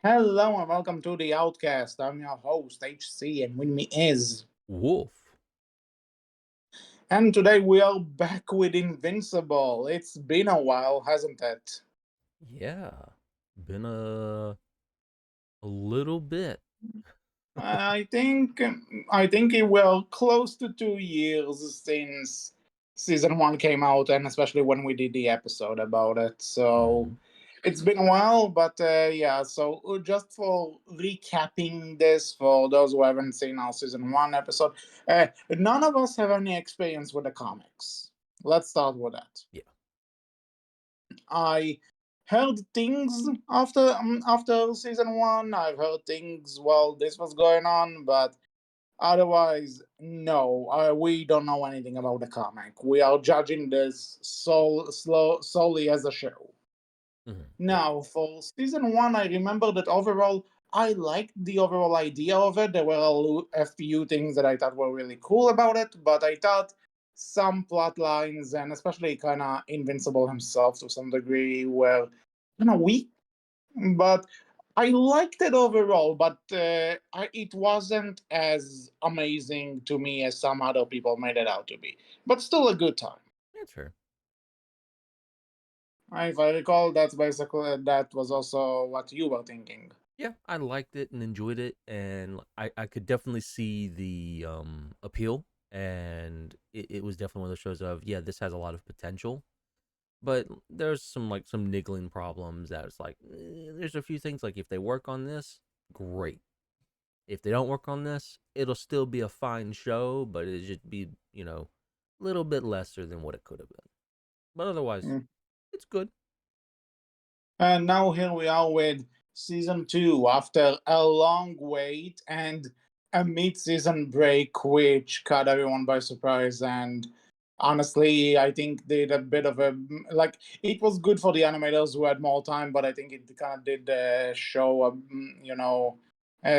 Hello and welcome to the Outcast. I'm your host, HC, and with me is. Wolf. And today we are back with Invincible. It's been a while, hasn't it? Yeah. Been a little bit. I think I think it will close to 2 years since season one came out, and especially when we did the episode about it. So Hmm. it's been a while, but yeah. So just for recapping this, for those who haven't seen our season one episode, none of us have any experience with the comics. Let's start with that. Yeah. I heard things after season one. I've heard things while this was going on, but otherwise, no, we don't know anything about the comic. We are judging this solely as a show. Yeah. Now, for season one, I remember that overall, I liked the overall idea of it. There were a few things that I thought were really cool about it, but I thought some plot lines, and especially kind of Invincible himself to some degree, were kind of weak. But I liked it overall, but it wasn't as amazing to me as some other people made it out to be. But still a good time. That's fair. If I recall, that was also what you were thinking. Yeah, I liked it and enjoyed it, and I could definitely see the appeal, and it was definitely one of those shows of yeah, this has a lot of potential, but there's some niggling problems that it's like there's a few things like if they work on this, great. If they don't work on this, it'll still be a fine show, but it just be a little bit lesser than what it could have been. But otherwise, Mm. it's good. And now here we are with season two after a long wait and a mid-season break, which caught everyone by surprise. And honestly, I think did a bit of a like. It was good for the animators who had more time, but I think it kind of did the show,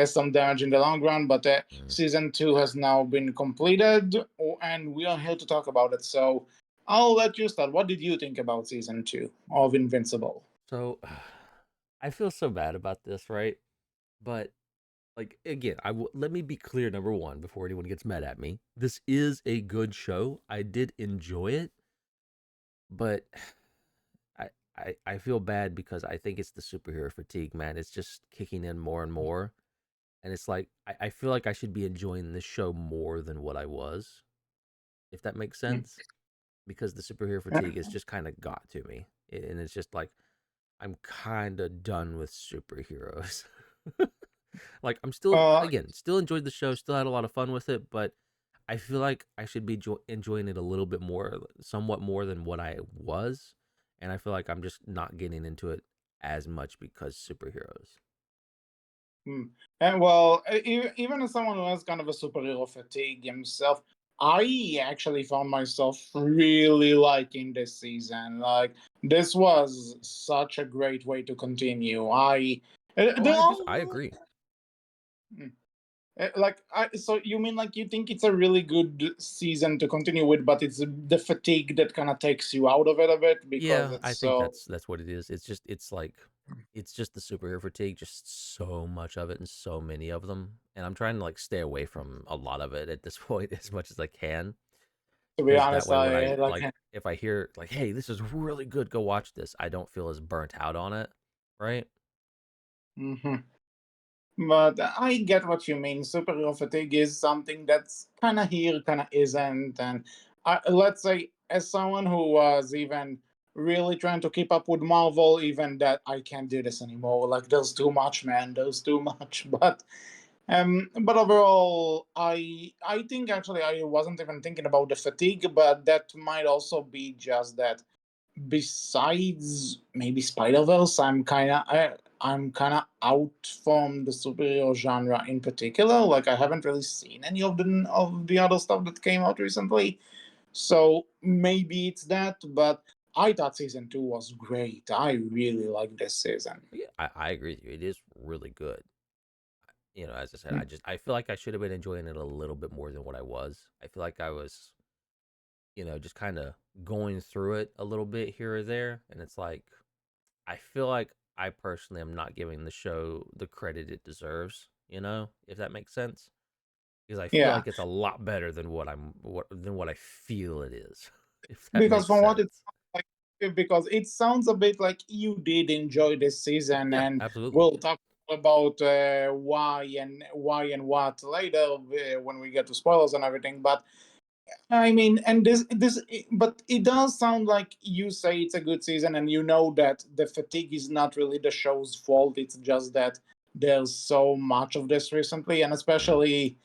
some damage in the long run. But Mm. season two has now been completed, and we are here to talk about it. So I'll let you start. What did you think about season two of Invincible? So I feel so bad about this, right? But like again, let me be clear. Number one, before anyone gets mad at me, this is a good show. I did enjoy it, but I I feel bad because I think it's the superhero fatigue, man. It's just kicking in more and more, and it's like I feel like I should be enjoying this show more than what I was, if that makes sense. Because the superhero fatigue has just kind of got to me, and it's just like I'm kind of done with superheroes. Like I'm still Uh, again still enjoyed the show, still had a lot of fun with it, but I feel like I should be enjoying it a little bit more, somewhat more than what I was, and I feel like I'm just not getting into it as much because superheroes. hmm. And well, even as someone who has kind of a superhero fatigue himself, I actually found myself really liking this season. Like, this was such a great way to continue. Oh, There I are agree. so you mean like you think it's a really good season to continue with, but it's the fatigue that kind of takes you out of it a bit because Yeah, it's I think so. that's what it is. It's like it's just the superhero fatigue, just so much of it and so many of them, and I'm trying to like stay away from a lot of it at this point as much as I can. To be Because that honest, way when I I like. like if I hear like, hey, this is really good, go watch this, I don't feel as burnt out on it, right? Mhm. But I get what you mean. Superhero fatigue is something that's kind of here, kind of isn't. And let's say, as someone who was even really trying to keep up with Marvel, even that I can't do this anymore. Like, there's too much, man. There's too much. But overall, I think actually I wasn't even thinking about the fatigue, but that might also be just that besides maybe Spider Verse, I'm kind of out from the superhero genre in particular. Like I haven't really seen any of the other stuff that came out recently, so maybe it's that. But I thought season two was great. I really like this season. But yeah, I agree with you. It is really good. As I said, Mm. I feel like I should have been enjoying it a little bit more than what I was. I feel like I was, just kind of going through it a little bit here or there, and it's like I feel like I personally am not giving the show the credit it deserves. If that makes sense, because I feel Yeah, like it's a lot better than what I feel it is. If that because makes from what it sense. sounds like, because it sounds a bit like you did enjoy this season, Yeah, and absolutely. we'll talk about why and what later when we get to spoilers and everything. But I mean, and but it does sound like you say it's a good season, and you know that the fatigue is not really the show's fault. It's just that there's so much of this recently, and Mhm. especially,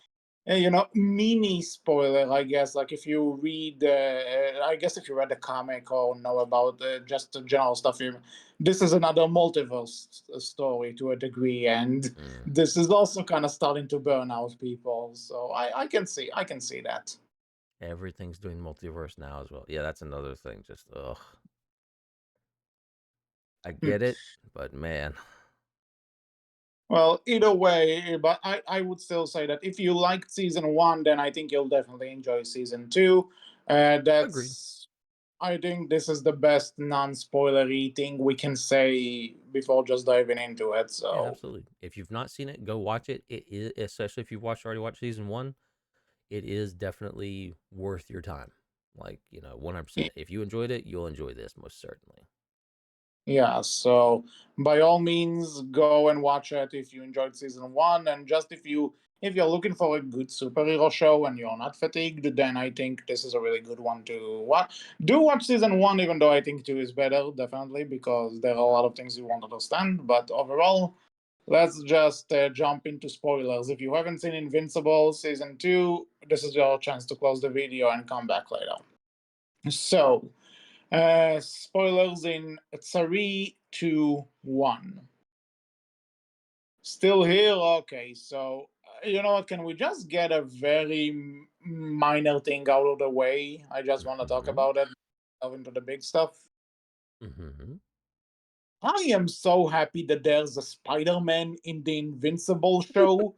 mini spoiler, I guess. Like if you read, I guess if you read the comic or know about just the general stuff, this is another multiverse story to a degree, and Mm. this is also kind of starting to burn out people. So I can see that. Everything's doing multiverse now as well. Yeah, that's another thing. Just ugh. I Hmm. get it, but man, Well, either way, but I would still say that if you liked season one, then I think you'll definitely enjoy season two. agreed. That's I think this is the best non-spoilery thing we can say before just diving into it. Yeah, So absolutely. If you've not seen it, go watch it. It is, especially if you've already watched season one. It is definitely worth your time. Like 100%. If you enjoyed it, you'll enjoy this most certainly. yeah, so by all means, go and watch it if you enjoyed season one, and just if you're looking for a good superhero show and you're not fatigued, then I think this is a really good one to watch. Do watch season one, even though I think two is better, definitely, because there are a lot of things you won't understand. But overall, let's just jump into spoilers. If you haven't seen Invincible season two, this is your chance to close the video and come back later. So. Spoilers in 3, 2, 1. Still here? Okay, so you know what? Can we just get a very minor thing out of the way? I just want to talk Mm-hmm. about it. Delve into the big stuff. Mm-hmm. I am so happy that there's a Spider Man in the Invincible show.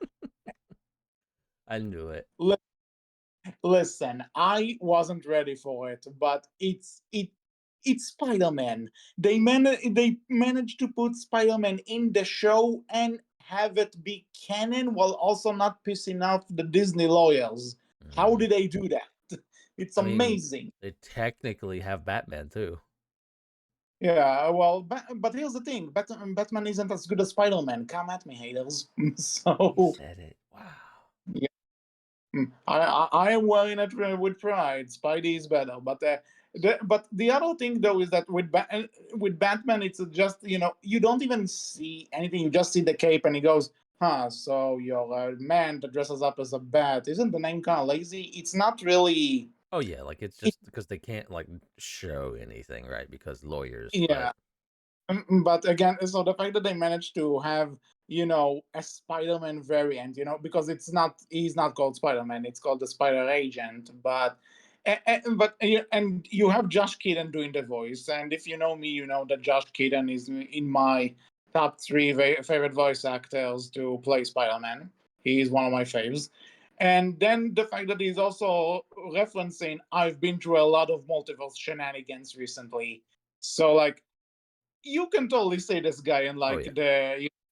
I knew it. Listen, I wasn't ready for it, but it's Spider-Man. They managed to put Spider-Man in the show and have it be canon while also not pissing off the Disney lawyers. How Mm. did they do that? It's I mean, amazing. they technically have Batman too. Yeah, well, but here's the thing: Batman isn't as good as Spider-Man. Come at me, haters. You So said it. Wow. I am wearing it with pride. Spidey is better, but the other thing though is that with Batman, it's just you don't even see anything. You just see the cape, and he goes, "Huh? So you're a man that dresses up as a bat? Isn't the name kind of lazy? It's not really." Oh yeah, like it's It, just because they can't like show anything, right? Because lawyers, but yeah, but again, so the fact that they managed to have a Spider-Man variant, because he's not called Spider-Man, it's called the Spider Agent, and you have Josh Keaton doing the voice, and if you know me, you know that Josh Keaton is in my top three favorite voice actors to play Spider-Man. He is one of my faves. And then the fact that he's also referencing, I've been through a lot of multiverse shenanigans recently. So like you can totally say this guy in oh like yeah,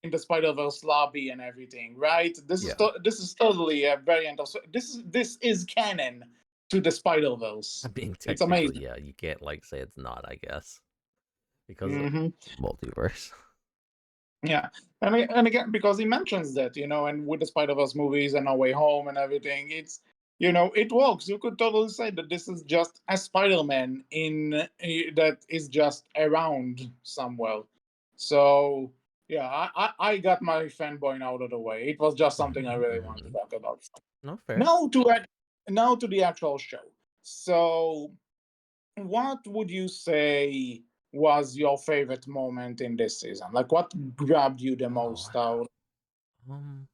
in the Spider Verse lobby and everything, right? yeah. This is totally a variant of this is canon to the Spider I Verse. mean, It's technically, amazing. yeah. You can't like say it's not, I guess, because of Hmm. multiverse. Yeah, and again because he mentions that and with the Spider Verse movies and No Way Home and everything, it's it works. You could totally say that this is just a Spider Man that is just around somewhere. So yeah, I got my fanboying out of the way. It was just something I Mm-hmm, really wanted to mm-hmm. talk about. No fair. Now now to the actual show. So what would you say was your favorite moment in this season? Like, what grabbed you the Oh most wow. out? Um.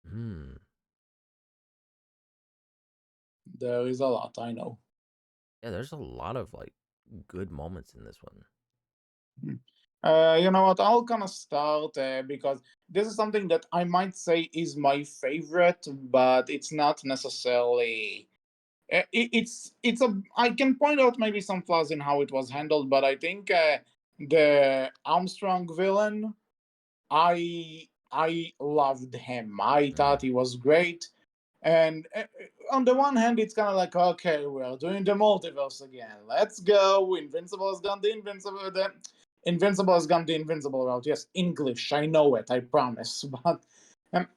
Hmm. There is a lot, I know. Yeah, there's a lot of like good moments in this one. Mhm. You know what? I'll kind of start because this is something that I might say is my favorite, but it's not necessarily. It's a I can point out maybe some flaws in how it was handled, but I think the Armstrong villain, I loved him. I Mm, thought he was great. And on the one hand, it's kind of like, okay, we're doing the multiverse again. Let's go. Invincible has gone the Invincible. The Invincible has gone the Invincible route. Yes, English. I know it. I promise. But um,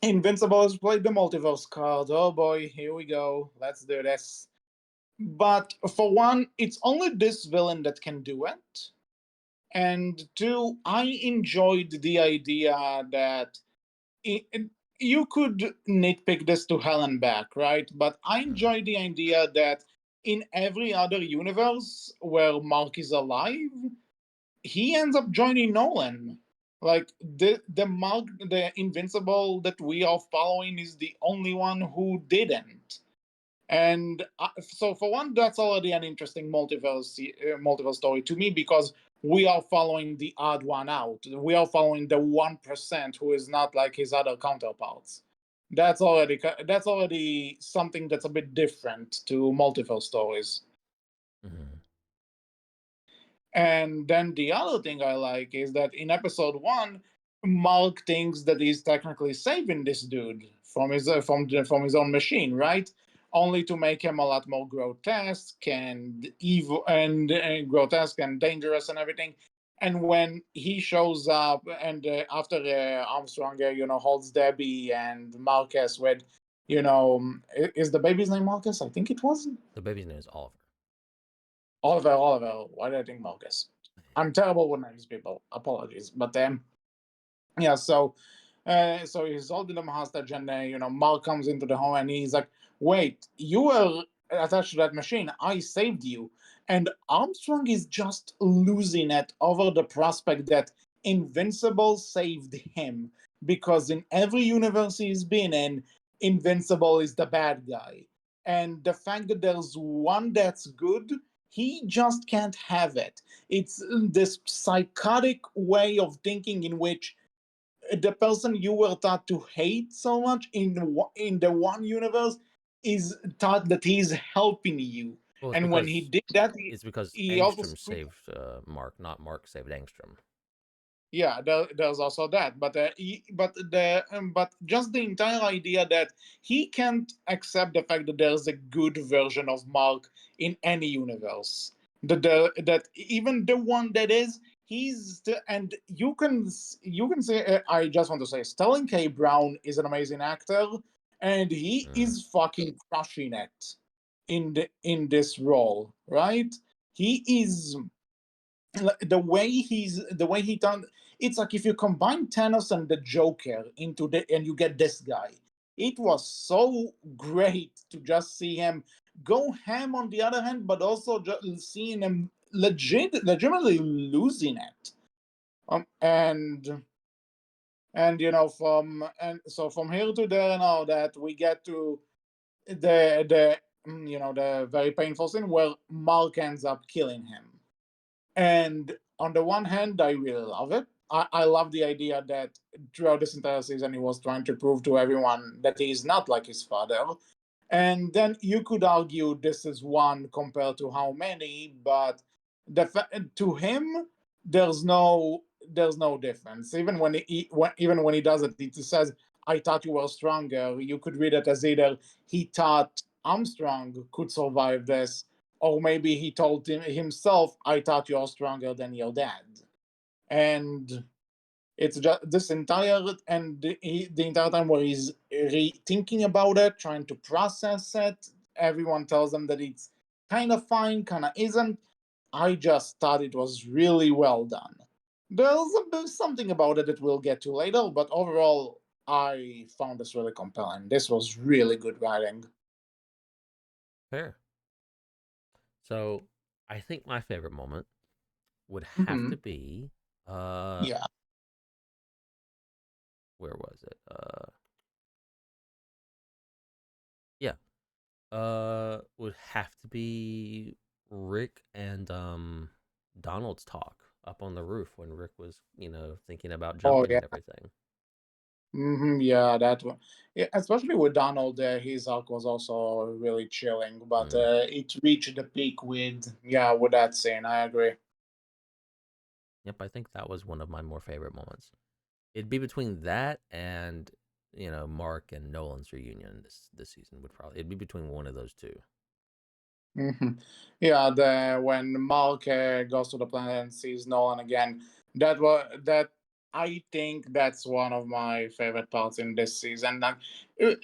Invincible has played the multiverse card. Oh boy, here we go. Let's do this. But for one, it's only this villain that can do it. And two, I enjoyed the idea that it, you could nitpick this to hell and back, right? But I mm, enjoy the idea that in every other universe where Mark is alive, he ends up joining Nolan. Like the Invincible that we are following is the only one who didn't. And so, for one, that's already an interesting multiverse story to me because we are following the odd one out. We are following the 1% who is not like his other counterparts. That's already something that's a bit different to multiverse stories. mm. And then the other thing I like is that in episode one, Mark thinks that he's technically saving this dude from his own machine, right? Only to make him a lot more grotesque and evil and grotesque and dangerous and everything. And when he shows up, and after Armstrong, holds Debbie and Marcus with, is the baby's name Marcus? I think it was. The baby's name is Oliver. Oliver. Why did I think Marcus? I'm terrible with names, people. Apologies, but yeah. So he's holding them hostage, and Mark comes into the home, and he's like, "Wait, you were attached to that machine. I saved you." And Armstrong is just losing it over the prospect that Invincible saved him because in every universe he's been in, Invincible is the bad guy, and the fact that there's one that's good, he just can't have it. It's this psychotic way of thinking in which the person you were taught to hate so much in the one universe is thought that he's helping you, Well, and when he did that, he, it's because he also Angstrom saved Mark, not Mark saved Angstrom. yeah, there's also that, but but just the entire idea that he can't accept the fact that there's a good version of Mark in any universe, that even the one that is, and you can say, I just want to say Sterling K. Brown is an amazing actor, and he Mm. is fucking crushing it in this role, right? He is the way he done. It's like if you combine Thanos and the Joker into the and you get this guy. It was so great to just see him go ham on the other hand, but also just seeing him legitimately losing it. And from here to there now that we get to the very painful scene where Mark ends up killing him. And on the one hand, I really love it. I love the idea that throughout this entire season, he was trying to prove to everyone that he's not like his father. And then you could argue this is one compared to how many, but to him, there's no difference. Even when he does it, he says, "I thought you were stronger." You could read it as either he thought Armstrong could survive this, or maybe he told himself, "I thought you're stronger than your dad." And it's just this entire and the entire time where he's thinking about it, trying to process it. Everyone tells him that it's kind of fine, kind of isn't. I just thought it was really well done. There's something about it that we'll get to later, but overall, I found this really compelling. This was really good writing. Fair. So I think my favorite moment would have Hmm. to be uh Yeah. where was it? Yeah. Would have to be Rick and Donald's talk up on the roof when Rick was, thinking about Oh jumping yeah. and everything. Yeah, that one. Yeah, especially with Donald, his arc was also really chilling, but Mm. it reached the peak with yeah with that scene. I agree. Yep, I think that was one of my more favorite moments. It'd be between that and Mark and Nolan's reunion this season would probably it'd be between one of those two. hmm Yeah, the when Mark goes to the planet and sees Nolan again, that I think that's one of my favorite parts in this season.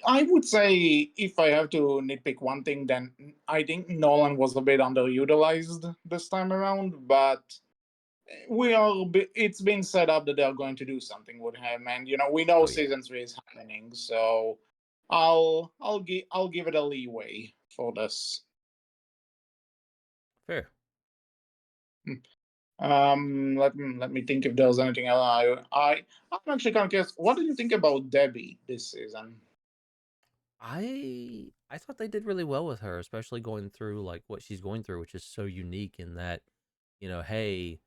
I would say if I have to nitpick one thing, then I think Nolan was a bit underutilized this time around, but it's been set up that they're going to do something with him, and we know Oh yeah, season 3 is happening, so I'll give it a leeway for this. fair. Let me think if there's anything else. I'm actually kind of curious. What did you think about Debbie this season? I thought they did really well with her, especially going through like what she's going through, which is so unique in that, hey,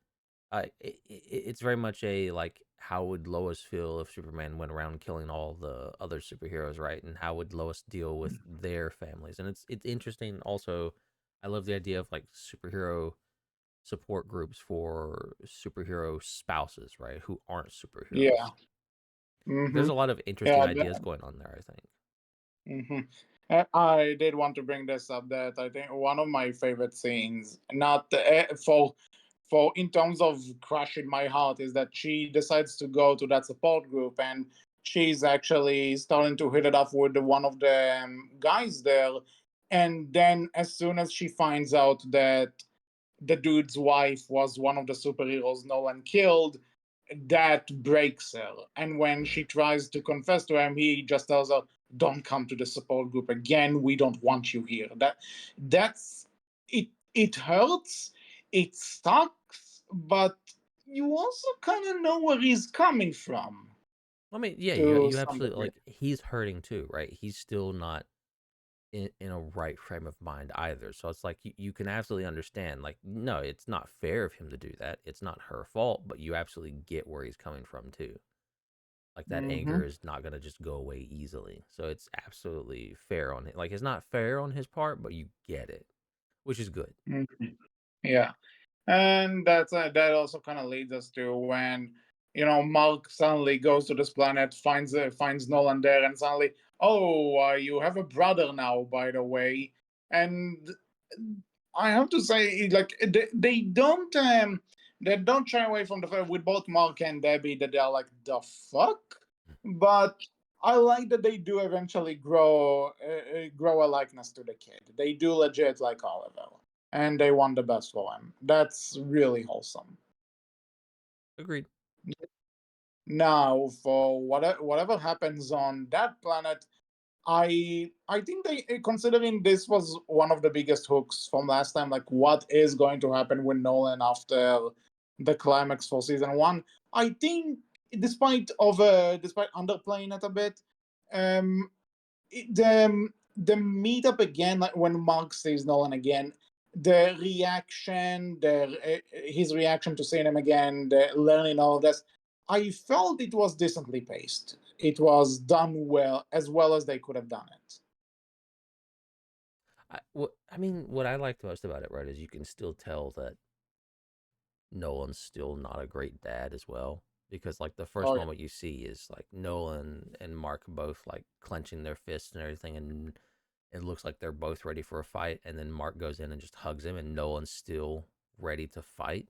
it's very much a like how would Lois feel if Superman went around killing all the other superheroes, right? And how would Lois deal with their families? And it's interesting. Also, I love the idea of like superhero support groups for superhero spouses, right? Who aren't Yeah. superheroes. Mm-hmm. There's a lot of interesting Yeah. ideas going on there. I think. hmm I did want to bring this up that I think one of my favorite scenes, not for in terms of crushing my heart, is that she decides to go to that support group and she's actually starting to hit it off with one of the guys there, and then as soon as she finds out that the dude's wife was one of the superheroes Nolan killed, that breaks her. And when Mm. she tries to confess to him, he just tells her, "Don't come to the support group again. We don't want you here." That's it. It hurts. It sucks, but you also kind of know where he's coming from I mean, yeah, to you some absolutely degree. like he's hurting too, right? He's still not in a right frame of mind either. So it's like you can absolutely understand. Like, no, it's not fair of him to do that. It's not her fault, but you absolutely get where he's coming from too. Like that Mm-hmm. anger is not gonna just go away easily. So it's absolutely fair on him. Like it's not fair on his part, but you get it, which is good. Mm-hmm. Yeah. And that also kind of leads us to when Mark suddenly goes to this planet, finds Nolan there, and suddenly, oh, you have a brother now, by the way. And I have to say, like they don't shy away from the fact with both Mark and Debbie that they're like the fuck, but I like that they do eventually grow a likeness to the kid. They do legit like Oliver, and they want the best for him. That's really wholesome. Agreed. Now, for whatever happens on that planet, I think considering this was one of the biggest hooks from last time, like what is going to happen with Nolan after the climax for season 1. I think despite underplaying it a bit, um, the meetup again, like when Mark sees Nolan again, his reaction to seeing him again, the learning all of this, I felt it was decently paced. It was done well as they could have done it. I mean, what I liked most about it, right, is you can still tell that Nolan's still not a great dad as well. Because like the first Oh yeah. moment you see is like Nolan and Mark both like clenching their fists and everything, and it looks like they're both ready for a fight. And then Mark goes in and just hugs him, and Nolan's still ready to fight.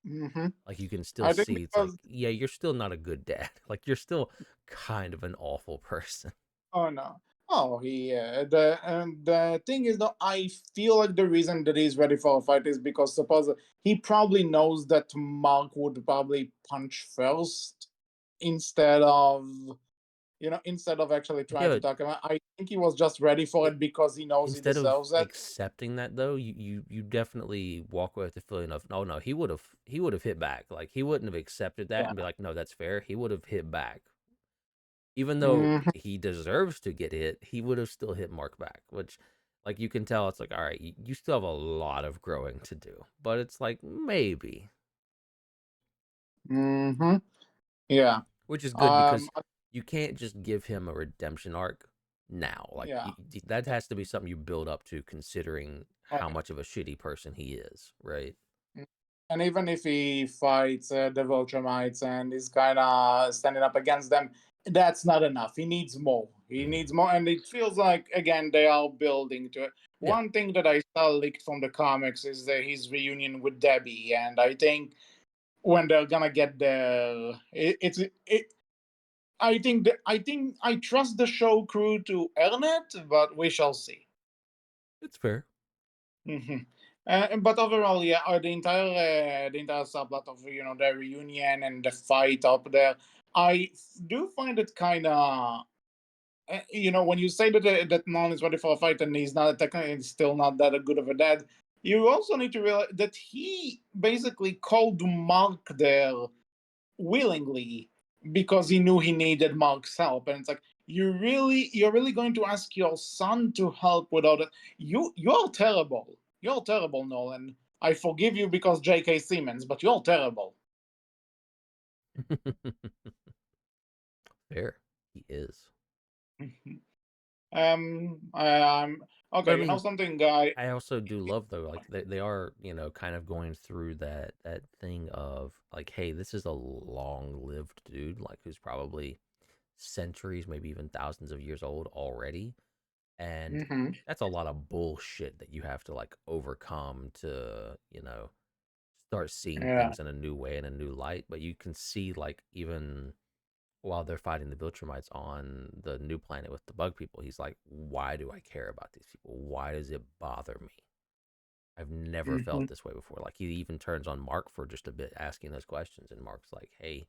hmm Like you can still I think see it's like, because yeah, you're still not a good dad. Like you're still kind of an awful person. oh no. Oh, the thing is though, I feel like the reason that he's ready for a fight is because suppose he probably knows that Mark would probably punch first instead of instead of actually trying Yeah, to talk him out. I think he was just ready for it, it because he knows he instead of deserves it. accepting that though, you definitely walk away with the feeling of no, no, he would have hit back. Like he wouldn't have accepted that Yeah. and be like, no, that's fair. He would have hit back, even though hmm he deserves to get hit. He would have still hit Mark back, which. Like you can tell, it's like, all right, you still have a lot of growing to do, but it's like maybe, hmm Yeah. which is good Um. because you can't just give him a redemption arc now. Like Yeah. that has to be something you build up to, considering Oh, how much of a shitty person he is, right? yeah. And even if he fights the Viltrumites and is kind of standing up against them, that's not enough. He needs more. He Mhm. needs more, and it feels like again they are building to it. Yeah, One thing that I saw leaked from the comics is his reunion with Debbie, and I think when they're gonna get there, I think I trust the show crew to earn it, but we shall see. it's fair. Hmm. But overall, yeah, the entire subplot of the reunion and the fight up there, I do find it kind of when you say that Nolan is ready for a fight and he's not technically still not that good of a dad, you also need to realize that he basically called Mark there willingly because he knew he needed Mark's help. And it's like you're really going to ask your son to help without it. You're terrible. You're terrible, Nolan. I forgive you because J.K. Simmons, but you're terrible. Fair. He is. I'm But I okay. You know mean, something, guy. I also do love though, like they are, kind of going through that thing of like, hey, this is a long-lived dude, like who's probably centuries, maybe even thousands of years old already, and Hmm. that's a lot of bullshit that you have to like overcome to, start seeing Yeah. things in a new way, in a new light. But you can see like even while they're fighting the Viltrumites on the new planet with the bug people, he's like, why do I care about these people? Why does it bother me? I've never felt Hmm. this way before. Like he even turns on Mark for just a bit, asking those questions, and Mark's like, "Hey,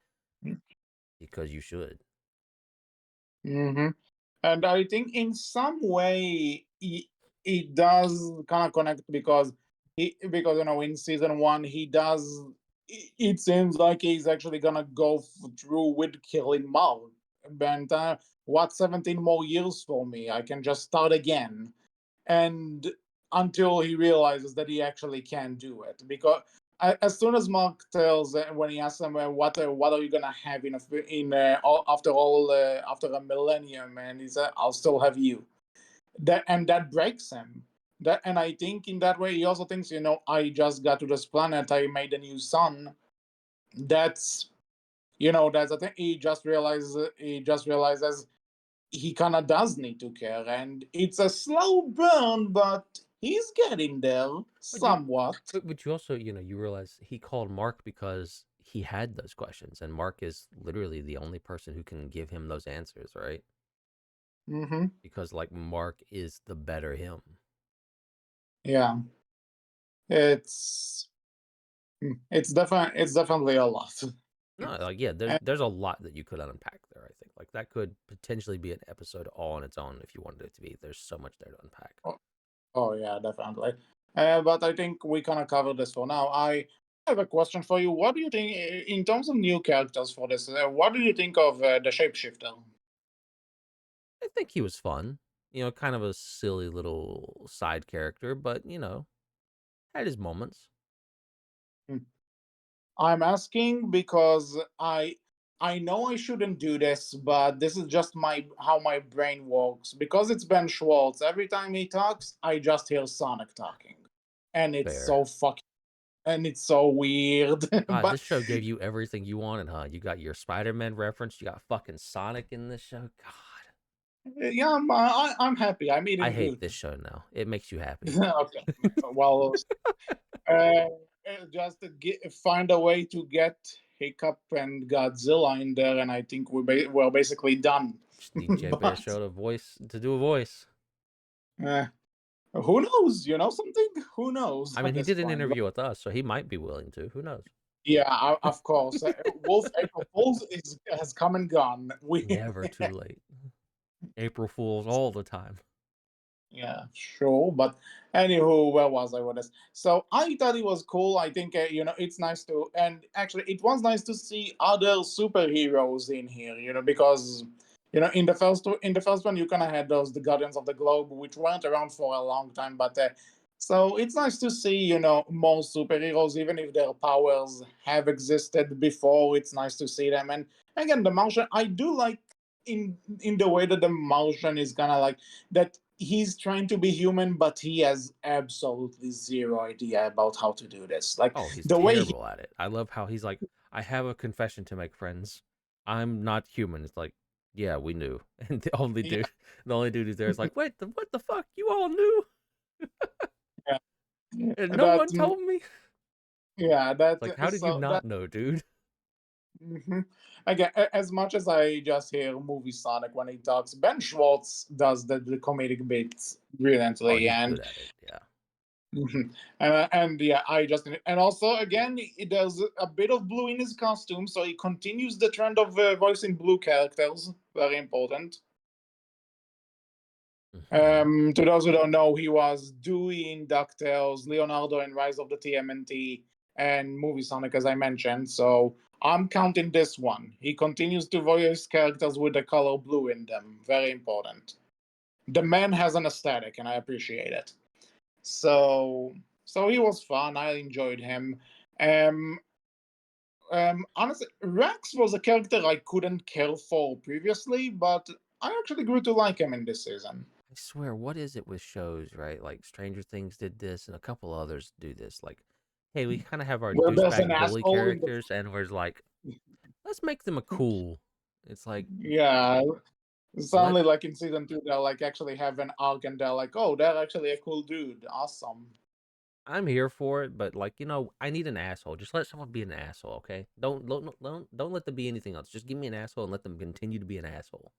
because you should." Hmm. And I think in some way it does kind of connect because in season one he does it seems like he's actually gonna go through with killing Maul. And what 17 more years for me? I can just start again. And until he realizes that he actually can do it, because as soon as Mark tells when he asks him what are you gonna have after a millennium, and he said I'll still have you. That breaks him. And I think in that way he also thinks, I just got to this planet, I made a new son. That's that's a thing. He just realizes he kind of does need to care, and it's a slow burn, but he's getting there But you, somewhat. but you also, you realize he called Mark because he had those questions, and Mark is literally the only person who can give him those answers, right? Hmm. Because like Mark is the better him. Yeah, it's it's definitely a lot. No, like yeah, there's And, there's a lot that you could unpack there. I think like that could potentially be an episode all on its own if you wanted it to be. There's so much there to unpack. oh, oh, yeah, definitely. But I think we kind of covered this for now. I have a question for you. What do you think in terms of new characters for this? What do you think of the shapeshifter? I think he was fun. Kind of a silly little side character, but had his moments. I'm asking because I know I shouldn't do this, but this is just my how my brain works. Because it's Ben Schwartz, every time he talks, I just hear Sonic talking. And it's Fair. so fucking and it's so weird. God, this But show gave you everything you wanted, huh? You got your Spider-Man reference. You got fucking Sonic in this show. God, yeah, I'm happy. I'm I eating hate good. this show now. It makes you happy. Okay. Well, uh, just to find a way to get Hiccup and Godzilla in there, and I think we're basically done. Just need Jay But Baruchel to do a voice. uh, who knows? You know something? Who knows I mean, at he this did an point? But interview with us, so he might be willing to. Who knows? yeah, of course. Wolf April Fools has come and gone. Never too late. April Fools all the time. Yeah, sure. But anywho, where was I with this? So I thought it was cool. I think it's nice to, and actually it was nice to see other superheroes in here. Because in the first one you kind of had the Guardians of the Globe, which weren't around for a long time, but. So it's nice to see, more superheroes, even if their powers have existed before. It's nice to see them, and again, the Martian. I do like in the way that the Martian is kind of like that he's trying to be human, but he has absolutely zero idea about how to do this. Like Oh, he's the way he, terrible at it. I love how he's like, I have a confession to make, friends. I'm not human. It's like, yeah, we knew. And yeah, the only dude who's there is like, wait, what the fuck? You all knew? yeah, And no that one told me? It's yeah that like, how did you so that not know, dude? hmm again, as much as I just hear movie Sonic when he talks, Ben Schwartz does the comedic bits Oh, brilliantly, he's and good at it. Yeah. mhm. And yeah, I just and also again, there's a bit of blue in his costume, so he continues the trend of voicing blue characters. Very important. Hmm. To those who don't know, he was Dewey in DuckTales, Leonardo in Rise of the TMNT, and Movie Sonic, as I mentioned. So I'm counting this one. He continues to voice characters with the color blue in them. Very important. The man has an aesthetic, and I appreciate it. So so he was fun. I enjoyed him. Um, Honestly, Rex was a character I couldn't care for previously, but I actually grew to like him in this season. I swear, what is it with shows, right? Like Stranger Things did this, and a couple others do this. Like, hey, we kind of have our Where there's an douchebag bully asshole in the characters, and we're like, let's make them a cool. It's like, yeah, let suddenly like in season 2 they'll like actually have an arc and they're like, oh, they're actually a cool dude. Awesome. I'm here for it, but like, I need an asshole. Just let someone be an asshole, okay? Don't let them be anything else. Just give me an asshole and let them continue to be an asshole.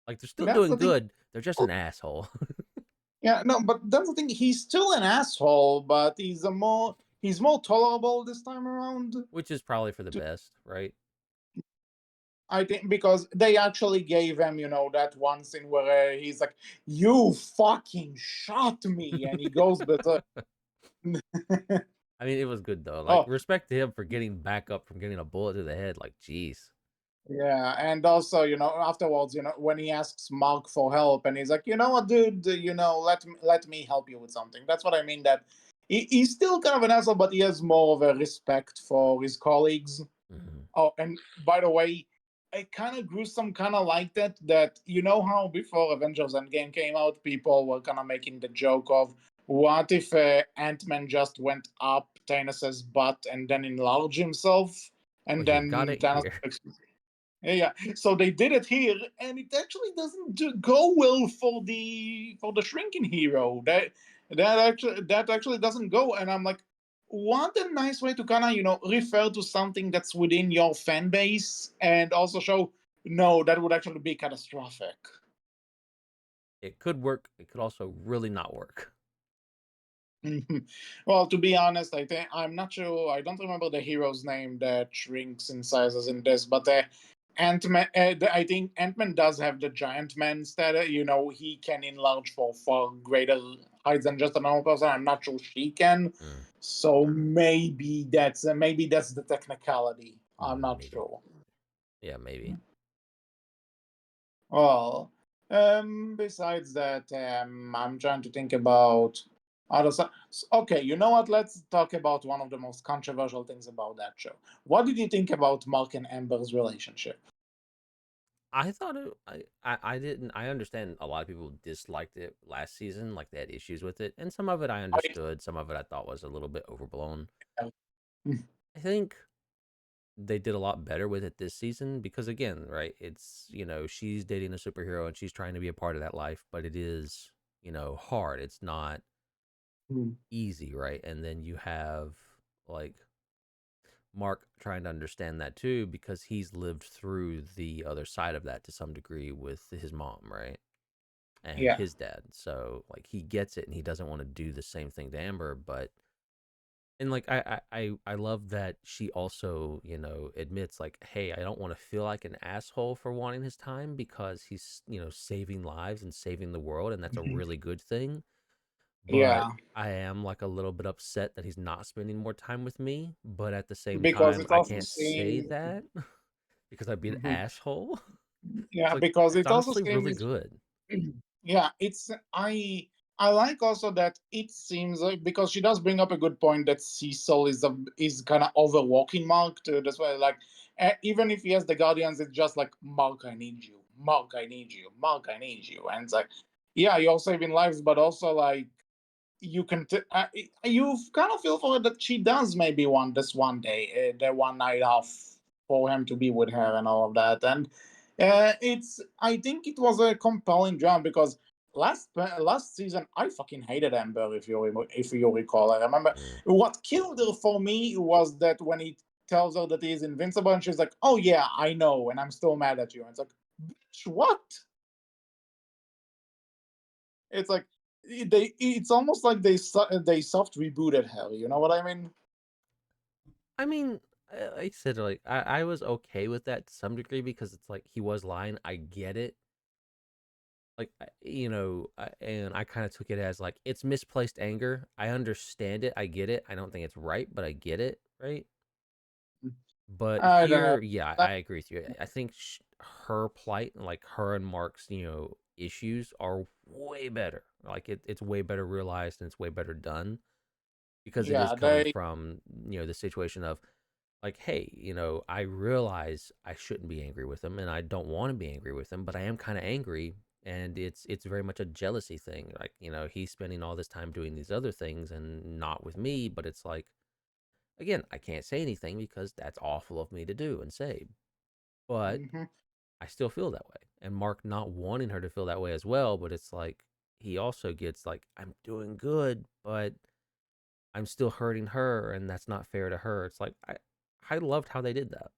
Like they're still That's doing the thing. good. They're just an asshole, Yeah, no, but that's the thing. He's still an asshole, but he's more tolerable this time around. which is probably for the best, right? I think because they actually gave him, that one scene where he's like, "You fucking shot me," and he goes, "But I mean, it was good though. Like oh respect to him for getting back up from getting a bullet to the head. Like, jeez. yeah," and also, afterwards, when he asks Mark for help, and he's like, "You know what, dude? Let me help you with something." That's what I mean. That he's still kind of an asshole, but he has more of a respect for his colleagues. Hmm. Oh, and by the way, I kind of grew some kind of like that. That you know how before Avengers Endgame came out, people were kind of making the joke of what if Ant-Man just went up Thanos' butt and then enlarged himself, Well, and you got then it Thanos. here. Yeah, so they did it here, and it actually doesn't go well for the shrinking hero. That actually doesn't go, and I'm like, what a nice way to kind of refer to something that's within your fan base, and also show no, that would actually be catastrophic. It could work. It could also really not work. Well, to be honest, I think I'm not sure. I don't remember the hero's name that shrinks in sizes in this, but Ant-Man. I think Ant-Man does have the Giant Man status. He can enlarge for far greater heights than just a normal person. I'm not sure she can. Mm, So maybe that's the technicality. I'm not maybe. sure. Yeah, maybe. Well, besides that, I'm trying to think about other stuff. Okay, you know what? Let's talk about one of the most controversial things about that show. What did you think about Mark and Amber's relationship? I thought I didn't. I understand a lot of people disliked it last season, like they had issues with it, and some of it I understood. Some of it I thought was a little bit overblown. I think they did a lot better with it this season because again, right? It's she's dating a superhero and she's trying to be a part of that life, but it is hard. It's not easy, right? And then you have like Mark trying to understand that too because he's lived through the other side of that to some degree with his mom, right? And Yeah, his dad. So like he gets it and he doesn't want to do the same thing to Amber, but and like I love that she also admits like, hey, I don't want to feel like an asshole for wanting his time because he's saving lives and saving the world, and that's a mhm, really good thing. But yeah, I am like a little bit upset that he's not spending more time with me. But at the same because time, it's I also can't say seems, that because I'd be an mhm, asshole. It's yeah, like because it's it also honestly really seems. good. Yeah, I like also that it seems like because she does bring up a good point that Cecil is kind of overwalking Mark too. That's why, like, even if he has the Guardians, it's just like Mark, I need you. Mark, I need you, Mark, I need you, and it's like, yeah, you're saving lives, but also like you can you kind of feel for her that she does maybe want this one day, the one night off for him to be with her and all of that. And it's I think it was a compelling drama because last season I fucking hated Amber, if you recall. I remember Mm. what killed her for me was that when he tells her that he's invincible and she's like, oh yeah, I know, and I'm still mad at you. And it's like, bitch, what? It's like it's almost like they soft rebooted her. You know what I mean? I mean, like I said, like I was okay with that to some degree because it's like he was lying. I get it. Like and I kind of took it as like it's misplaced anger. I understand it. I get it. I don't think it's right, but I get it, right? But I don't know. here, yeah, That, I agree with you. I think her plight, like her and Mark's, issues are way better. Like it's way better realized and it's way better done because it is yeah, coming they from the situation of like, hey, I realize I shouldn't be angry with him and I don't want to be angry with him, but I am kind of angry. And it's very much a jealousy thing. Like, he's spending all this time doing these other things and not with me, but it's like, again, I can't say anything because that's awful of me to do and say, but mhm, I still feel that way. And Mark not wanting her to feel that way as well, but it's like he also gets like, I'm doing good, but I'm still hurting her, and that's not fair to her. It's like I loved how they did that.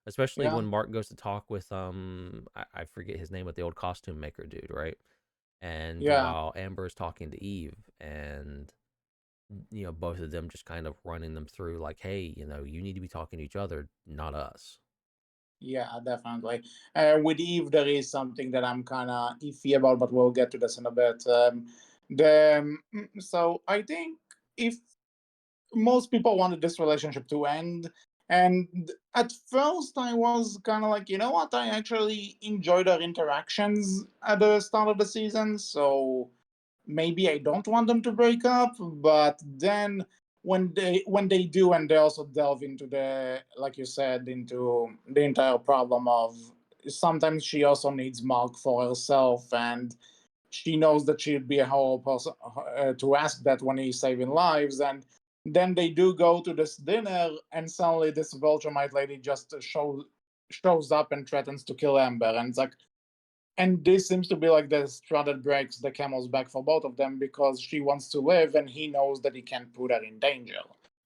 Especially yeah, when Mark goes to talk with I forget his name, but the old costume maker dude, right? And yeah, while Amber is talking to Eve, and both of them just kind of running them through like, hey, you need to be talking to each other, not us. yeah, definitely. With Eve, there is something that I'm kind of iffy about, but we'll get to this in a bit. So I think if most people wanted this relationship to end. And at first, I was kind of like, you know what? I actually enjoyed our interactions at the start of the season. So maybe I don't want them to break up. But then when they do, and they also delve into the, like you said, into the entire problem of sometimes she also needs Mark for herself, and she knows that she'd be a horrible person to ask that when he's saving lives. And then they do go to this dinner, and suddenly this Viltrumite lady just shows up and threatens to kill Amber. And it's like, and this seems to be like the straw that breaks the camel's back for both of them because she wants to live, and he knows that he can't put her in danger.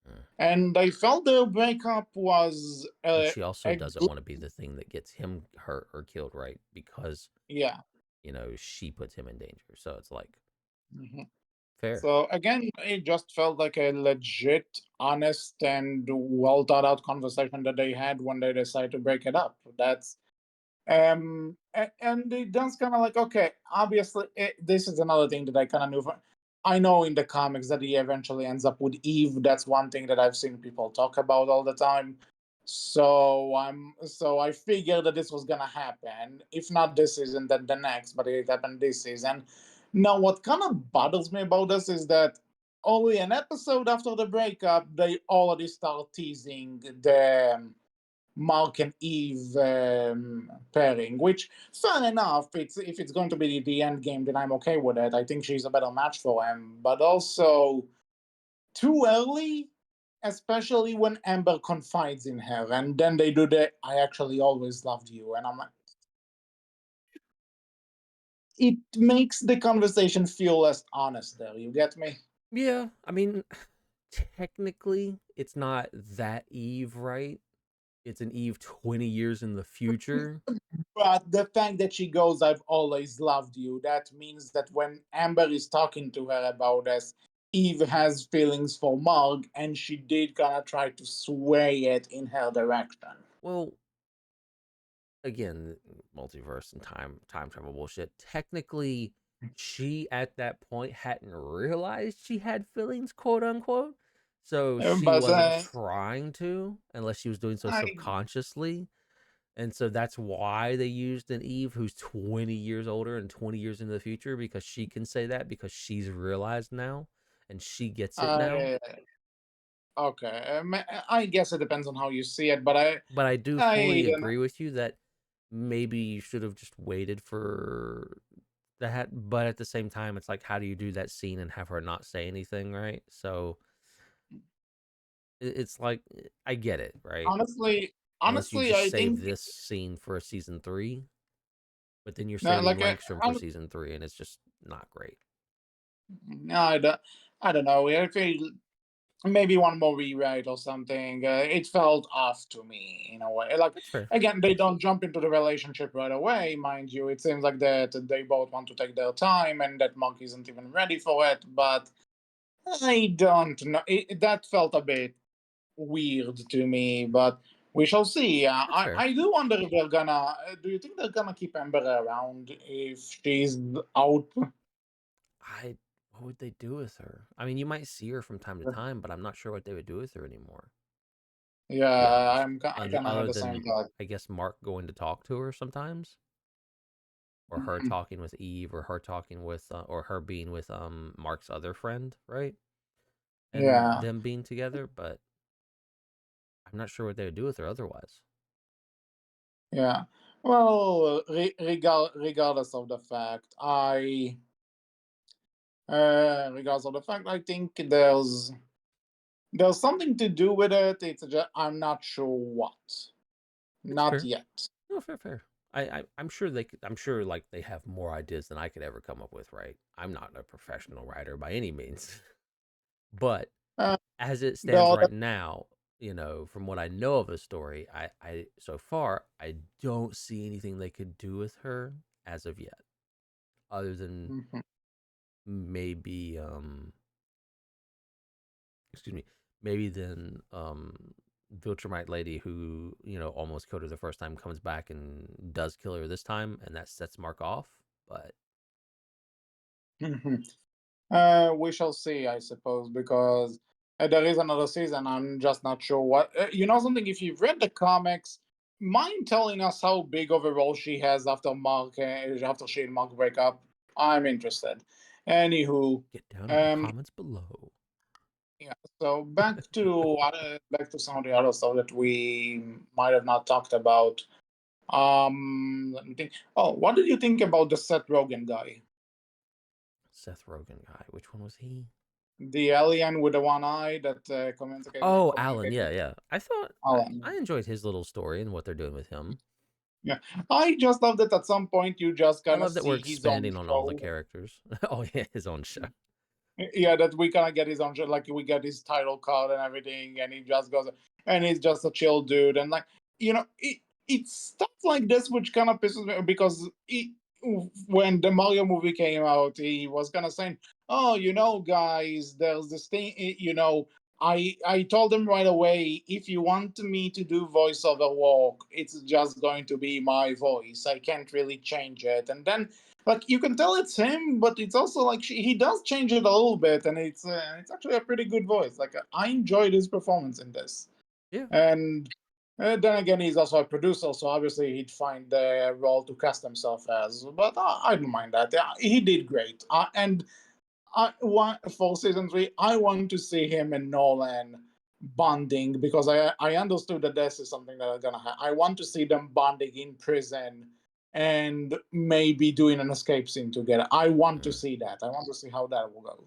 Mm. And I felt their breakup was But she also a doesn't good, want to be the thing that gets him hurt or killed, right? Because yeah. she puts him in danger. So it's like Mhm. fair. So again, it just felt like a legit, honest, and well thought out conversation that they had when they decided to break it up. That's and it does kind of like, okay, obviously this is another thing that I kind of knew. I know in the comics that he eventually ends up with Eve. That's one thing that I've seen people talk about all the time. So I figured that this was gonna happen. If not this season, then the next. But it happened this season. Now, what kind of bothers me about this is that only an episode after the breakup, they already start teasing the Mark and Eve pairing, which fair enough. It's if it's going to be the end game, then I'm okay with it. I think she's a better match for him, but also too early, especially when Amber confides in her, and then they do the "I actually always loved you," and I'm like, it makes the conversation feel less honest. There, you get me? Yeah, I mean, technically, it's not that Eve, right? It's an Eve 20 years in the future. But the fact that she goes, I've always loved you, that means that when Amber is talking to her about this, Eve has feelings for Mark, and she did kind of try to sway it in her direction. Well, again, multiverse and time travel bullshit. Technically, she at that point hadn't realized she had feelings, quote unquote. So she But wasn't trying to, unless she was doing so I, subconsciously. And so that's why they used an Eve who's 20 years older and 20 years into the future because she can say that because she's realized now and she gets it now. I, okay, I guess it depends on how you see it, but But I do fully I, agree with you that maybe you should have just waited for that. But at the same time, it's like, how do you do that scene and have her not say anything, right? So it's like, I get it, right? Honestly, Unless you honestly, just I save think this scene for season three, but then you're no, saving like Langstrom for season three, and it's just not great. no, I don't know. I feel maybe one more rewrite or something. It felt off to me in a way. Like That's fair. again, they don't jump into the relationship right away, mind you. It seems like that they both want to take their time, and that Monk isn't even ready for it. But I don't know. That felt a bit weird to me, but we shall see. That's fair. I do wonder if they're gonna. Do you think they're gonna keep Amber around if she's out? I What would they do with her? I mean, you might see her from time to time, but I'm not sure what they would do with her anymore. To be Yeah, honest, I and kind of have other the same than, thought. I guess, Mark going to talk to her sometimes, or her Mhm. talking with Eve, or her talking with, or her being with Mark's other friend, right? And Yeah, them being together, but I'm not sure what they would do with her otherwise. yeah. Well, regardless of the fact, regardless of the fact, I think there's something to do with it. It's just I'm not sure what. It's Not fair. yet. No, fair, fair. I'm sure they could, I'm sure like they have more ideas than I could ever come up with, right? I'm not a professional writer by any means. But Uh, as it the stands other, right now, from what I know of the story, I so far I don't see anything they could do with her as of yet, other than Mhm. maybe excuse me, maybe then Viltrumite lady who, almost killed her the first time, comes back and does kill her this time, and that sets Mark off. But Mhm. We shall see, I suppose, because there is another season. I'm just not sure what. You know something? If you've read the comics, mind telling us how big of a role she has after after she and Mark break up? I'm interested. Anywho, get down in the um, comments below. yeah. So back to some of the other stuff that we might have not talked about. Let me think. Oh, what did you think about the Seth Rogen guy? Seth Rogen guy, which one was he? The alien with the one eye that Oh, Alan. communicate Yeah, with yeah. I thought I Alan. enjoyed his little story and what they're doing with him. Yeah, I just love that at some point you just I kind of love that we're see his own expanding on all the show. characters. Oh yeah, his own show. Yeah, that we kind of get his own show, like we get his title card and everything, and he just goes, and he's just a chill dude, and like it's stuff like this which kind of pisses me because when the Mario movie came out, he was kind of saying, "Oh, guys, there's this thing, I told him right away, if you want me to do voiceover work, it's just going to be my voice. I can't really change it." And then like you can tell it's him, but it's also like he does change it a little bit, and it's actually a pretty good voice. Like I enjoyed his performance in this, Yeah, and then again, he's also a producer, so obviously he'd find the role to cast himself as. But I don't mind that. Yeah, he did great, and I want for season three. I want to see him and Nolan bonding because I understood that this is something that are gonna happen. I want to see them bonding in prison and maybe doing an escape scene together. I want to see that. I want to see how that will go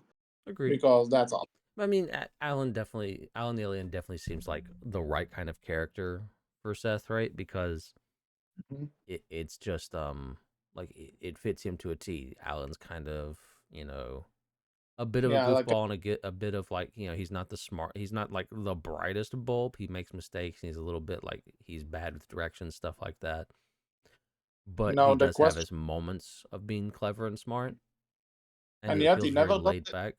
agreed. because that's all. I mean, Alan the Alien definitely seems like the right kind of character for Seth, right? Because Mhm. it's just like it fits him to a T. Alan's kind of, a bit of a Yeah, like goofball, and a bit of like, he's not like the brightest bulb. He makes mistakes, and he's a little bit like he's bad with directions, stuff like that. But he the does have question, his moments of being clever and smart, and and it yet he feels very never does laid it. back.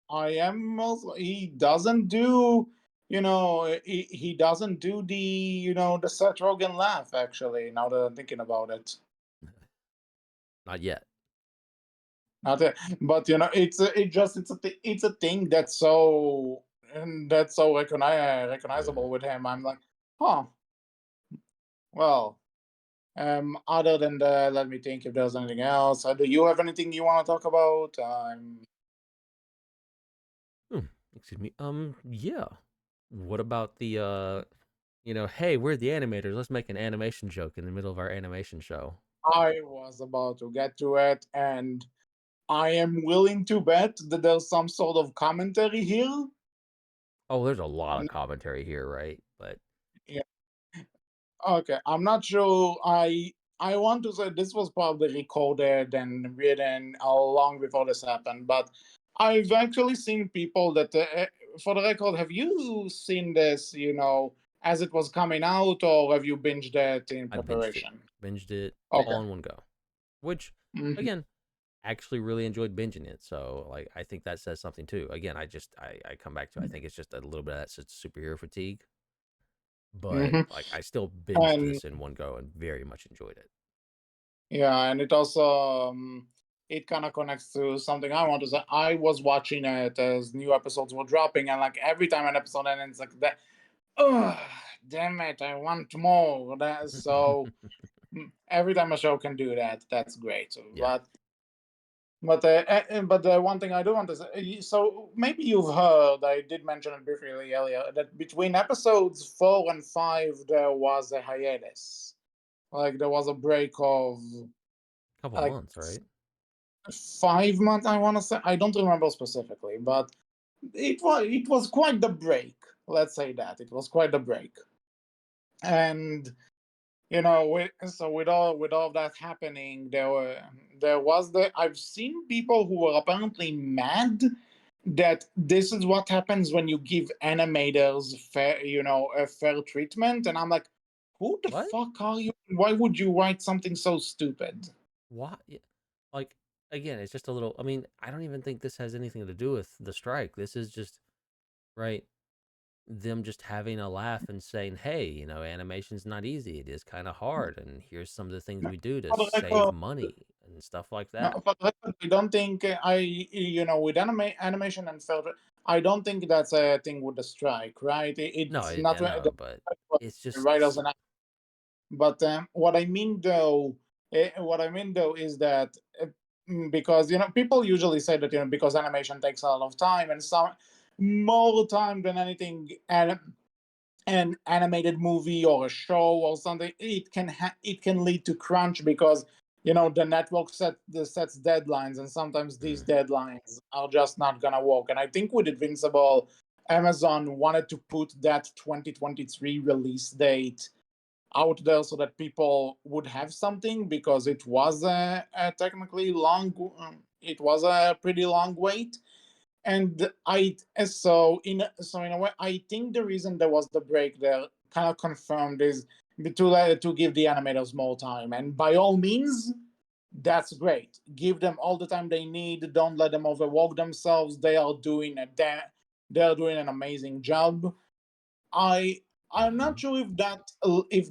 I am also he doesn't do. He doesn't do the Seth Rogen laugh. Actually, now that I'm thinking about it. Not yet. Not it, but it's a thing that's so and that's so recognizable with him. I'm like, huh. Well, other than that, let me think if there's anything else. Do you have anything you want to talk about? Hmm, excuse me. Yeah. What about the hey, we're the animators. Let's make an animation joke in the middle of our animation show. I was about to get to it, and I am willing to bet that there's some sort of commentary here. Oh, there's a lot of commentary here, right? But Yeah. Okay, I'm not sure. I want to say this was probably recorded and written long before this happened, but I've actually seen people that, for the record, have you seen this? As it was coming out, or have you binged it in I binged it, preparation? binged it Okay. all in one go, which Mhm. again, actually really enjoyed binging it. So like, I think that says something too. Again, I come back to I think it's just a little bit of that superhero fatigue, but Mhm. like I still binged And this in one go and very much enjoyed it. yeah, and it also it kind of connects to something I want to say. I was watching it as new episodes were dropping, and like every time an episode ends, it's like that. Oh, damn it! I want more. So every time a show can do that, that's great. Yeah, But the one thing I do want to say, so maybe you've heard, I did mention it briefly earlier, that between episodes 4 and 5 there was a hiatus. Like there was a break of couple like months, right? 5 months. I want to say, I don't remember specifically, but it was quite the break. Let's say that it was quite the break, and with all that happening, there was I've seen people who were apparently mad that this is what happens when you give animators a fair treatment, and I'm like, who the What? fuck are you? Why would you write something so stupid? What? Yeah. Like again, it's just a little. I mean, I don't even think this has anything to do with the strike. This is just right. Them just having a laugh and saying, "Hey, animation's not easy. It is kind of hard, and here's some of the things No, we do to For the save record, money and stuff like no, that." for the record, I don't think with animation and film, I don't think that's a thing with the strike, right? No, It's I, not I know, but it's the just writers and But what I mean though is that because people usually say that because animation takes a lot of time and some more time than anything, and an animated movie or a show or something, it can lead to crunch because the network sets deadlines, and sometimes these mm, deadlines are just not gonna work. And I think with Invincible, Amazon wanted to put that 2023 release date out there so that people would have something, because it was a technically long, it was a pretty long wait. And in a way, I think the reason there was the break there kind of confirmed is to give the animators more time. And by all means, that's great. Give them all the time they need. Don't let them overwork themselves. They are doing an amazing job. I I'm not mhm. sure if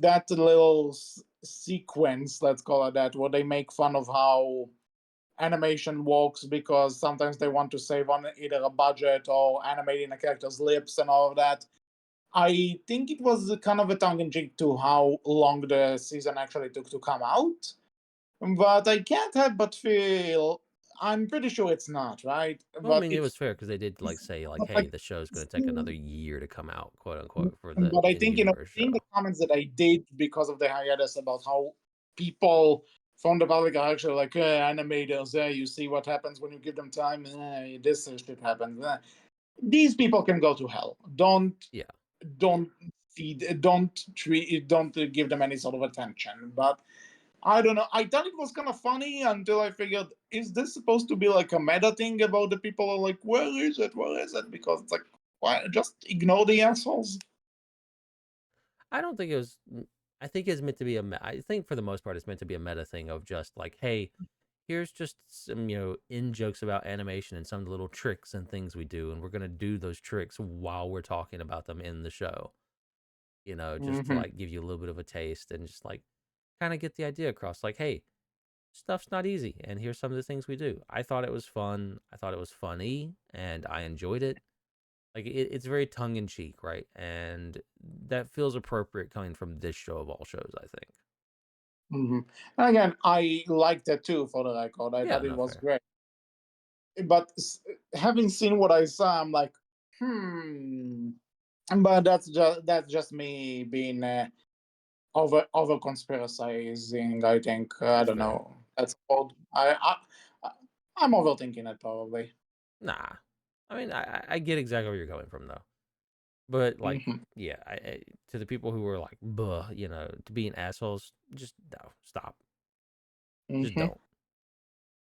that little sequence, let's call it that, where they make fun of how animation works because sometimes they want to save on either a budget or animating a character's lips and all of that. I think it was kind of a tongue in cheek to how long the season actually took to come out, but I can't help but feel I'm pretty sure it's not right. Well, I But mean, it it's, was fair because they did like say like, but "Hey, like, the show's going to take another year to come out, quote unquote, for the but I think in-universe seeing the show." comments that I did because of the hiatus about how people from the public are actually like, animators, you see what happens when you give them time. This shit happens. These people can go to hell. Yeah. Don't don't give them any sort of attention. But I don't know. I thought it was kind of funny until I figured, is this supposed to be like a meta thing about the people are like, where is it? Where is it? Because it's like, why just ignore the assholes? I don't think it was. I think it's meant to be I think for the most part, it's meant to be a meta thing of just like, hey, here's just some in jokes about animation and some of the little tricks and things we do, and we're gonna do those tricks while we're talking about them in the show. Just to Hmm. like give you a little bit of a taste and just like kind of get the idea across. Like, hey, stuff's not easy, and here's some of the things we do. I thought it was fun. I thought it was funny, and I enjoyed it. Like it's very tongue in cheek, right? And that feels appropriate coming from this show of all shows, I think. Hmm. Again, I liked it too. For the record, I Yeah, thought it no was fair. great. But having seen what I saw, I'm like, hmm. But that's just me being over conspiracizing. I think I That's don't fair. know. That's old. I'm overthinking it probably. Nah, I mean, I get exactly where you're going from though, but like, Hmm. yeah, to the people who were like, buh, to being assholes, just no, stop, just Hmm. don't.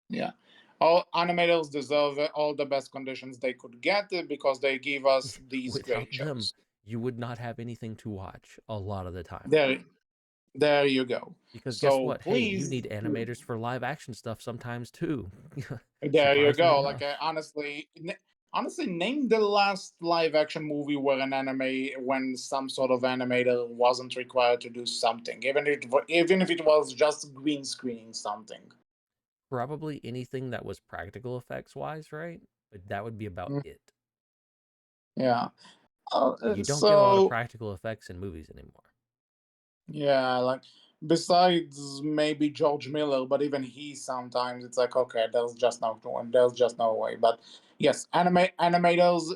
Yeah. All animators deserve all the best conditions they could get because they give us these Without great them, shows. you would not have anything to watch a lot of the time. There, there you go. Because guess So what? Hey, you please, need animators for live action stuff sometimes too. there you Surprisingly go. Like enough. honestly, name the last live action movie where when some sort of animator wasn't required to do something, even if it was just green screening something. Probably anything that was practical effects wise, right? But that would be about Mm, it. yeah. You don't get a lot of So practical effects in movies anymore. yeah, like besides maybe George Miller, but even he sometimes it's like okay, there's just no way. But yes, animators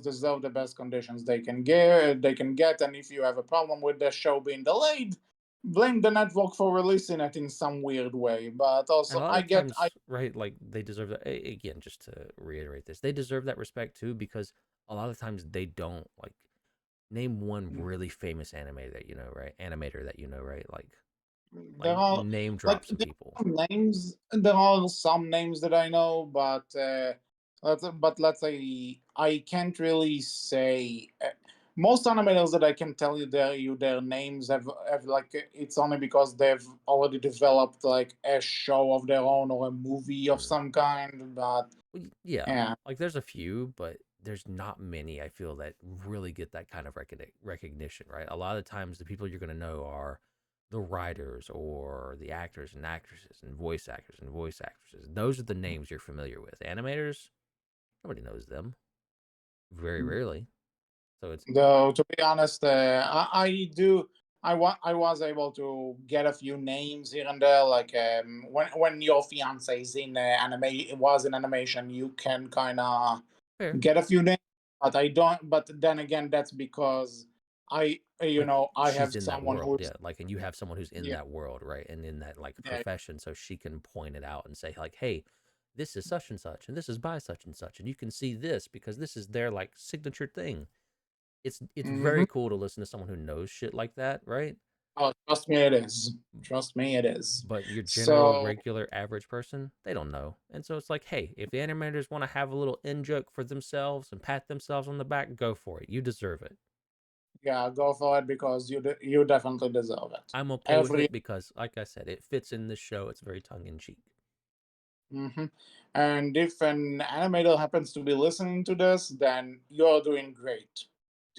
deserve the best conditions they can get, and if you have a problem with the show being delayed, blame the network for releasing it in some weird way. But And also, a lot I of get I times, right, like they deserve that. Again, just to reiterate this, they deserve that respect too because a lot of times they don't like name one really famous animator that you know, right? Animator that you know, right? there Like are name like drop some people. there are some names that I know, but let's say I can't really say most animators that I can tell you their names have like it's only because they've already developed like a show of their own or a movie of Hmm. some kind. But Yeah, yeah, like there's a few, but there's not many. I feel that really get that kind of recognition, right? A lot of times, the people you're gonna know are the writers or the actors and actresses and voice actors and voice actresses. Those are the names you're familiar with. Animators, nobody knows them. Very rarely. So it's though to be honest, I do. I was able to get a few names here and there. Like when your fiance is in was in animation, you can kind of fair. get a few names. But I don't. But then again, that's because Like I she's have in that someone world, who's yeah. Like, and you have someone who's in yeah, that world, right? And in that like yeah. profession, so she can point it out and say, like, hey, this is such and such, and this is by such and such, and you can see this because this is their like signature thing. It's Hmm. very cool to listen to someone who knows shit like that, right? Oh, trust me, it is. Trust me, it is. But your general, So regular, average person, they don't know. And so it's like, hey, if the animators want to have a little in joke for themselves and pat themselves on the back, go for it. You deserve it. yeah, go for it because you definitely deserve it. I'm okay with Every it because, like I said, it fits in this show. It's very tongue in cheek. hmm And if an animator happens to be listening to this, then you're doing great.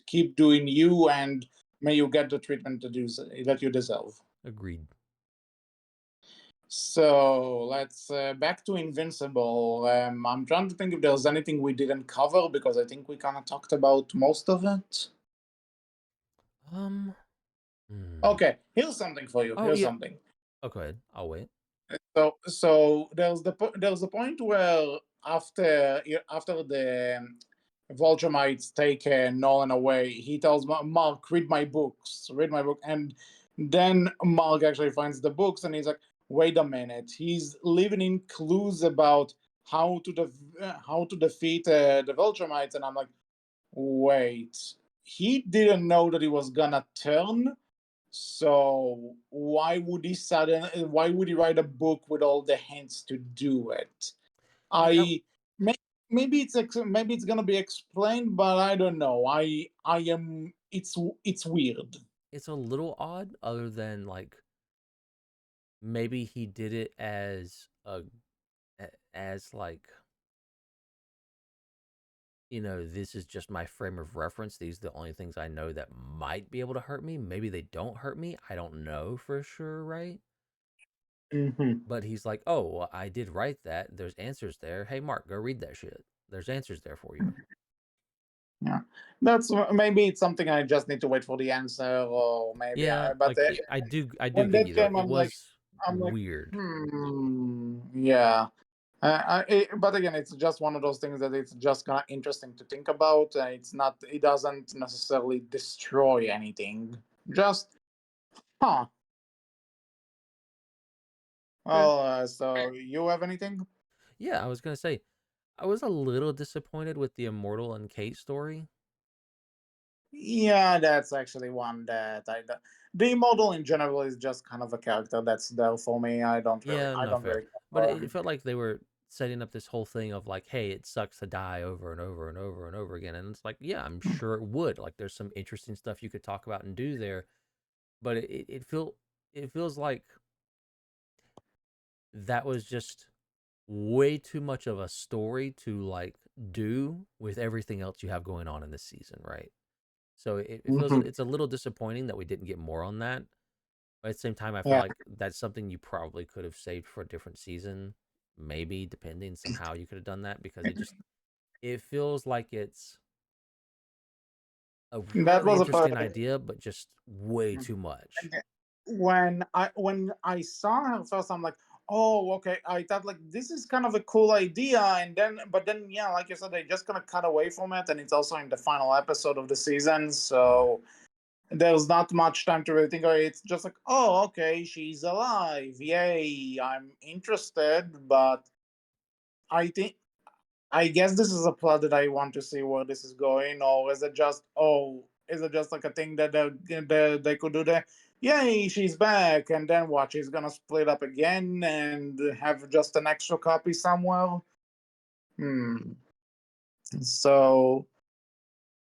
Keep doing you, and may you get the treatment that you deserve. Agreed. So let's back to Invincible. I'm trying to think if there's anything we didn't cover because I think we kind of talked about most of it. Um, hmm. Okay, here's something for you. Oh, Here's yeah. something. Oh, go ahead. I'll wait. So there's the point where after the Voldemorts take Nolan away, he tells Mark, read my book," and then Mark actually finds the books, and he's like, "Wait a minute, he's leaving in clues about how to defeat the Voldemorts," and I'm like, "Wait, he didn't know that he was gonna turn." So why would he write a book with all the hints to do it? Yeah, that I may, maybe it's gonna be explained, but I don't know. I am it's weird. it's a little odd. Other than like maybe he did it as as like this is just my frame of reference. These are the only things I know that might be able to hurt me. Maybe they don't hurt me. I don't know for sure, right? Hmm. But he's like, oh, well, I did write that. There's answers there. Hey, Mark, go read that shit. There's answers there for you. Yeah, that's maybe it's something I just need to wait for the answer, or maybe Yeah, I. But like I do when give that you though. came, It I'm like, was I'm like, weird. yeah. But again, it's just one of those things that it's just kind of interesting to think about. It's not. It doesn't necessarily destroy anything. Just, huh? Okay. Well, so you have anything? Yeah, I was gonna say I was a little disappointed with the Immortal and Kate story. Yeah, that's actually one that the model in general is just kind of a character that's there for me. Yeah, I no don't fair. really care But for it him. felt like they were setting up this whole thing of like, hey, it sucks to die over and over and over and over again. And it's like, yeah, I'm sure it would. Like there's some interesting stuff you could talk about and do there. But it feels like that was just way too much of a story to like do with everything else you have going on in this season, right? So it feels Mhm. it's a little disappointing that we didn't get more on that. But at the same time, I feel Yeah, like that's something you probably could have saved for a different season. Maybe depending somehow you could have done that because it feels like it's a that really was a interesting idea, but just way too much. when I saw her first, I'm like, oh, okay. I thought like this is kind of a cool idea, and then yeah, like you said, they just gonna cut away from it, and it's also in the final episode of the season, Mhm. so there's not much time to really think of it. It's just like, oh, okay, she's alive, yay! I'm interested, but I think I guess this is a plot that I want to see where this is going, or is it just is it just like a thing that they could do there? Yay, she's back, and then what? She's gonna split up again and have just an extra copy somewhere. Hmm. So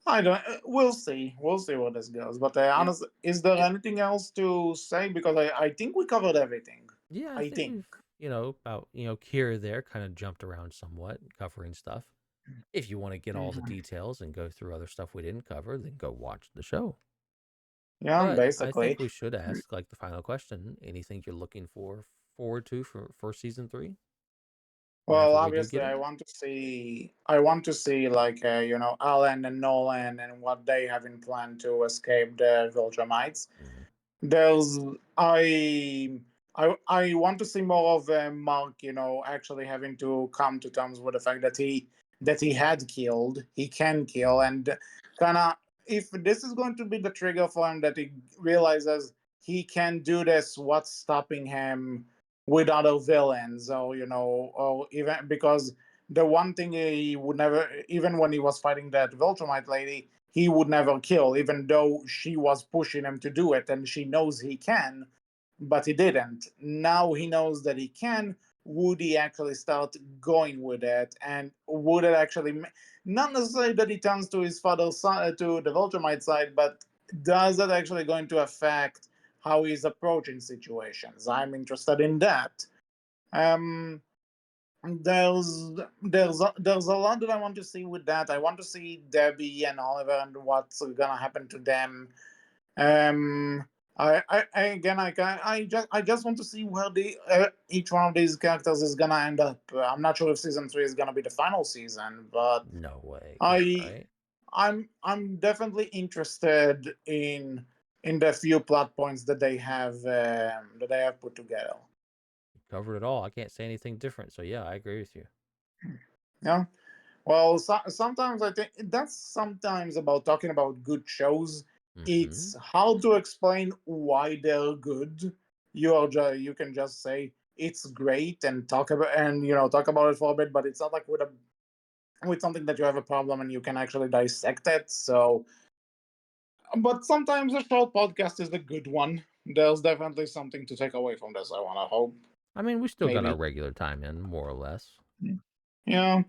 I don't. We'll see. We'll see where this goes. But Yeah. honestly, is there anything else to say? Because I think we covered everything. Yeah, I I think think. we've, about, here there kind of jumped around somewhat covering stuff. If you want to get all the Mhm. details and go through other stuff we didn't cover, then go watch the show. Yeah, But I think basically. we should ask like the final question. Anything you're looking forward to for season 3? Well, Whenever we do obviously, get it? I want to see like Alan and Nolan and what they have in plan to escape the Viltrumites. Hmm. There's I want to see more of Mark, actually having to come to terms with the fact that he had killed, he can kill, Hmm. and kind of if this is going to be the trigger for him that he realizes he can do this, what's stopping him with other villains, or or even because the one thing he would never, even when he was fighting that Viltrumite lady, he would never kill, even though she was pushing him to do it, and she knows he can, but he didn't. Now he knows that he can. Would he actually start going with it? And would it actually, not necessarily that he turns to his father's side, to the Viltrumite side, but does that actually going to affect how he's approaching situations? I'm interested in that. Um, there's a lot that I want to see with that. I want to see Debbie and Oliver and what's gonna happen to them. Um, I just want to see where the each one of these characters is gonna end up. I'm not sure if season 3 is gonna be the final season, but No way. Yeah, I right. I'm definitely interested in the few plot points that they have put together. You covered it all. I can't say anything different. So yeah, I agree with you. Yeah. Well, sometimes I think that's sometimes about talking about good shows. Hmm. It's how to explain why they're good. You can just say it's great and talk about it for a bit, but it's not like with something that you have a problem and you can actually dissect it. So, but sometimes a short podcast is the good one. There's definitely something to take away from this. I want to hope I mean, we still got our maybe. regular time in, more or less. Yeah.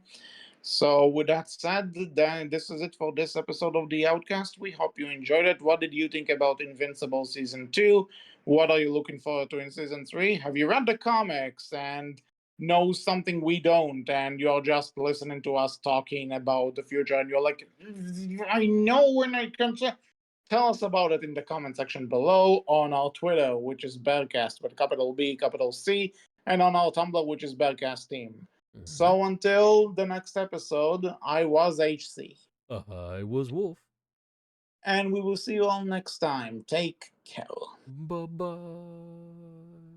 So, with that said, then this is it for this episode of the Outcast. We hope you enjoyed it. What did you think about Invincible season 2? What are you looking forward to in season 3? Have you read the comics and know something we don't, and you're just listening to us talking about the future, and you're like, I know when I can say. Tell us about it in the comment section below, on our Twitter, which is Berkcast with capital B, capital C, and on our Tumblr, which is Berkcast Team. Hmm. So until the next episode, I was HC. I was Wolf. And we will see you all next time. Take care. Bye bye.